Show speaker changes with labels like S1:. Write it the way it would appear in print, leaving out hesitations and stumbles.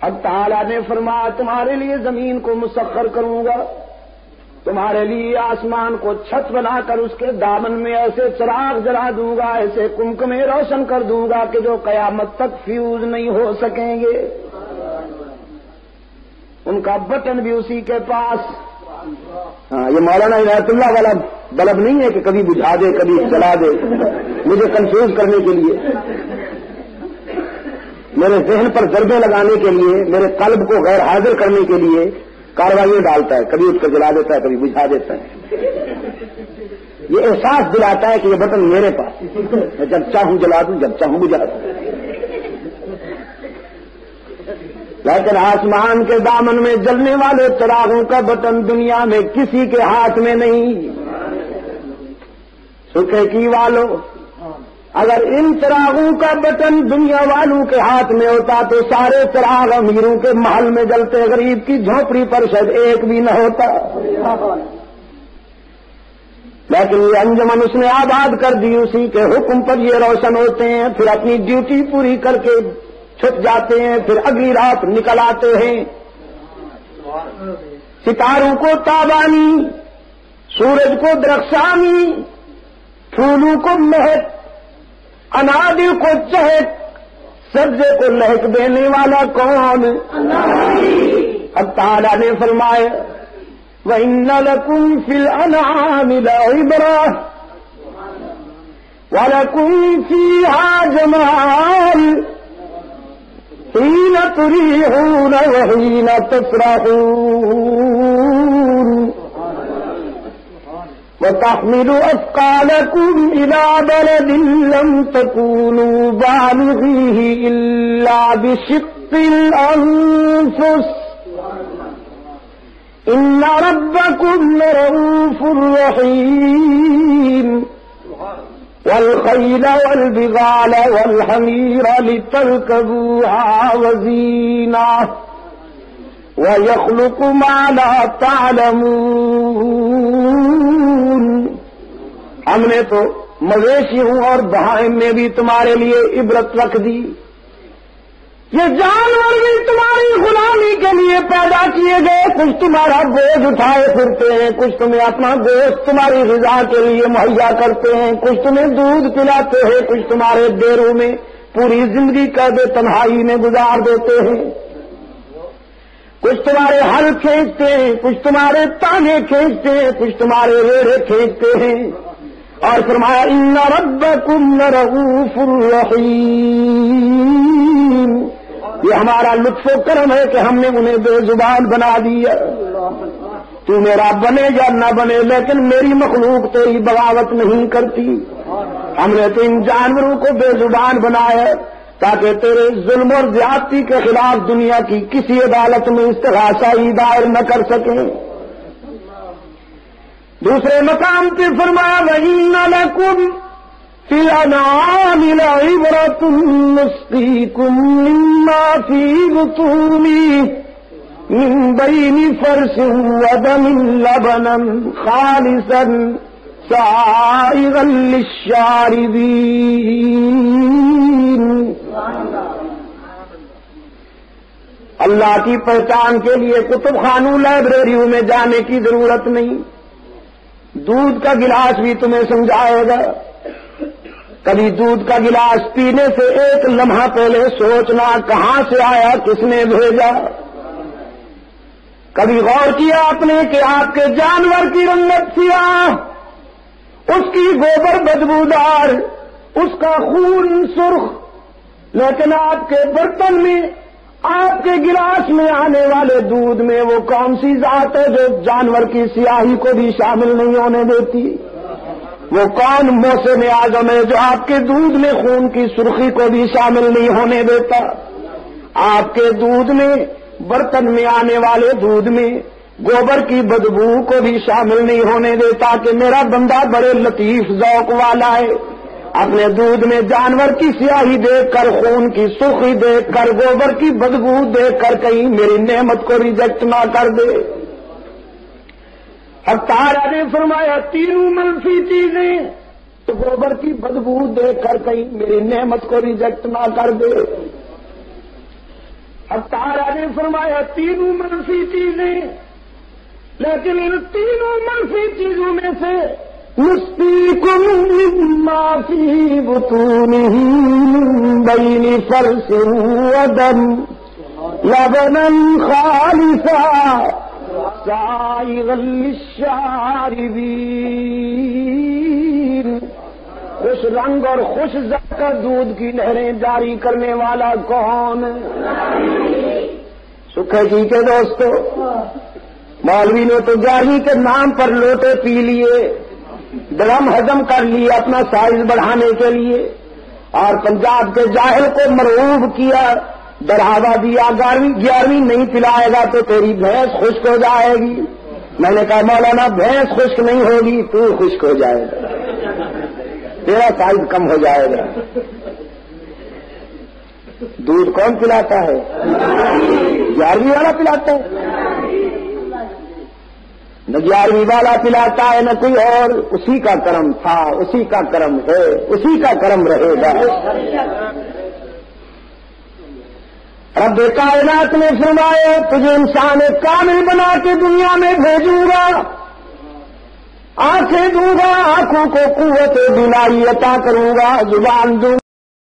S1: اب تعالیٰ نے فرمایا تمہارے لیے زمین کو مسخر کروں گا، تمہارے لیے آسمان کو چھت بنا کر اس کے دامن میں ایسے چراغ جلا دوں گا، ایسے کمکمے روشن کر دوں گا کہ جو قیامت تک فیوز نہیں ہو سکیں گے۔ ان کا بٹن بھی اسی کے پاس۔ یہ مولانا عنایت اللہ والا بلب نہیں ہے کہ کبھی بجھا دے کبھی چلا دے مجھے کنفیوز کرنے کے لیے، میرے ذہن پر ضربے لگانے کے لیے، میرے قلب کو غیر حاضر کرنے کے لیے کارروائیاں ڈالتا ہے، کبھی اس کو جلا دیتا ہے کبھی بجھا دیتا ہے۔ یہ احساس دلاتا ہے کہ یہ بٹن میرے پاس، میں جب چاہوں جلا دوں جب چاہوں بجھا دوں۔ لیکن آسمان کے دامن میں جلنے والے چراغوں کا بٹن دنیا میں کسی کے ہاتھ میں نہیں۔ سکھے کی والو، اگر ان چراغوں کا بٹن دنیا والوں کے ہاتھ میں ہوتا تو سارے چراغ امیروں کے محل میں جلتے، غریب کی جھونپڑی پر شاید ایک بھی نہ ہوتا۔ لیکن یہ انجمن اس نے آباد کر دی، اسی کے حکم پر یہ روشن ہوتے ہیں، پھر اپنی ڈیوٹی پوری کر کے چھپ جاتے ہیں، پھر اگلی رات نکل آتے ہیں۔ ستاروں کو تابانی، سورج کو درخشانی، پھولوں کو مہک، انادل کو چہک، سبزے کو لہک دینے والا کون؟ اب تعالیٰ نے فرمایا وَإِنَّ لَكُمْ فِي الْأَنْعَامِ لَعِبْرَةً وَلَكُمْ فِيهَا جَمَالٌ حِينَ تُرِيحُونَ وَحِينَ تَسْرَحُونَ وَتَحْمِلُ أَثْقَالَكُمْ إِلَى بَلَدٍ لَّمْ تَكُونُوا بَالِغِيهِ إِلَّا بِشِقِّ الْأَنفُسِ إِنَّ رَبَّكُمْ لَرَءُوفٌ رَّحِيمٌ وَالْخَيْلَ وَالْبِغَالَ وَالْحَمِيرَ لِتَرْكَبُوهَا وَزِينَةً وَيَخْلُقُ مَا لَا تَعْلَمُونَ۔ ہم نے تو مویشیوں اور بہائم میں بھی تمہارے لیے عبرت رکھ دی، یہ جانور بھی تمہاری غلامی کے لیے پیدا کیے گئے، کچھ تمہارا بوجھ اٹھائے پھرتے ہیں، کچھ تمہیں اپنا گوشت تمہاری غذا کے لیے مہیا کرتے ہیں، کچھ تمہیں دودھ پلاتے ہیں، کچھ تمہارے ڈیروں میں پوری زندگی قید تنہائی میں گزار دیتے ہیں، کچھ تمہارے ہل کھینچتے ہیں، کچھ تمہارے تانے کھینچتے ہیں، کچھ تمہارے ریڑھے کھینچتے ہیں۔ اور فرمایا ان ربکم لرؤوف رحیم، یہ ہمارا لطف و کرم ہے کہ ہم نے انہیں بے زبان بنا دیا۔ تو میرا بنے یا نہ بنے لیکن میری مخلوق تیری بغاوت نہیں کرتی۔ ہم نے تو ان جانوروں کو بے زبان بنایا تاکہ تیرے ظلم اور زیادتی کے خلاف دنیا کی کسی عدالت میں استغاثہ دائر نہ کر سکیں۔ دوسرے مقام پہ فرمایا وَإِنَّ لَكُمْ فِي الْأَنْعَامِ لَعِبْرَةً نُسْقِيكُم مِّمَّا فِي بُطُونِهِ مِن بَيْنِ فَرْثٍ وَدَمٍ لَبَنًا خَالِصًا سَائِغًا لِّلشَّارِبِينَ۔ اللہ کی پہچان کے لیے کتب خانوں لائبریریوں میں جانے کی ضرورت نہیں، دودھ کا گلاس بھی تمہیں سمجھائے گا۔ کبھی دودھ کا گلاس پینے سے ایک لمحہ پہلے سوچنا کہاں سے آیا، کس نے بھیجا۔ کبھی غور کیا آپ نے کہ آپ کے جانور کی رنگت سیاہ، اس کی گوبر بدبودار، اس کا خون سرخ، لیکن آپ کے برتن میں، آپ کے گلاس میں آنے والے دودھ میں وہ کون سی ذات ہے جو جانور کی سیاہی کو بھی شامل نہیں ہونے دیتی؟ وہ کون موسم اعظم ہے جو آپ کے دودھ میں خون کی سرخی کو بھی شامل نہیں ہونے دیتا؟ آپ کے دودھ میں، برتن میں آنے والے دودھ میں گوبر کی بدبو کو بھی شامل نہیں ہونے دیتا کہ میرا بندہ بڑے لطیف ذوق والا ہے، اپنے دودھ میں جانور کی سیاہی دیکھ کر، خون کی سرخی دیکھ کر، گوبر کی بدبو دیکھ کر کہیں میری نعمت کو ریجیکٹ نہ کر دے۔ اب تعالیٰ نے فرمایا تینوں منفی چیزیں، تو گوبر کی بدبو دیکھ کر کہیں میری نعمت کو ریجیکٹ نہ کر دے۔ اب تعالیٰ نے فرمایا تینوں منفی چیزیں، لیکن ان تینوں منفی چیزوں میں سے نسقیکم مما فی بطونہم بین فرث ودم لبنا خالصا سائغا للشاربین، خوش رنگ اور خوش ذائقہ کا دودھ کی نہریں جاری کرنے والا کون؟ سکھے جی کے دوستو، مولوی نے تو جاہی کے نام پر لوٹے پی لیے، درم ہضم کر لیے اپنا سائز بڑھانے کے لیے، اور پنجاب کے جاہل کو مرعوب کیا، ڈراوا دیا 11ویں نہیں پلائے گا تو تیری بھینس خشک ہو جائے گی۔ میں نے کہا مولانا بھینس خشک نہیں ہوگی، تو خشک ہو جائے گا، تیرا سائز کم ہو جائے گا۔ دودھ کون پلاتا ہے؟ 11ویں والا پلاتا ہے، نہ 11ویں والا پلاتا ہے نہ کوئی اور، اسی کا کرم تھا، اسی کا کرم ہے، اسی کا کرم رہے گا۔ رب کائنات نے فرمایا تجھے انسان کامل بنا کے دنیا میں بھیجوں گا، آنکھیں دوں گا، آنکھوں کو قوت بینائی عطا کروں گا، زبان دوں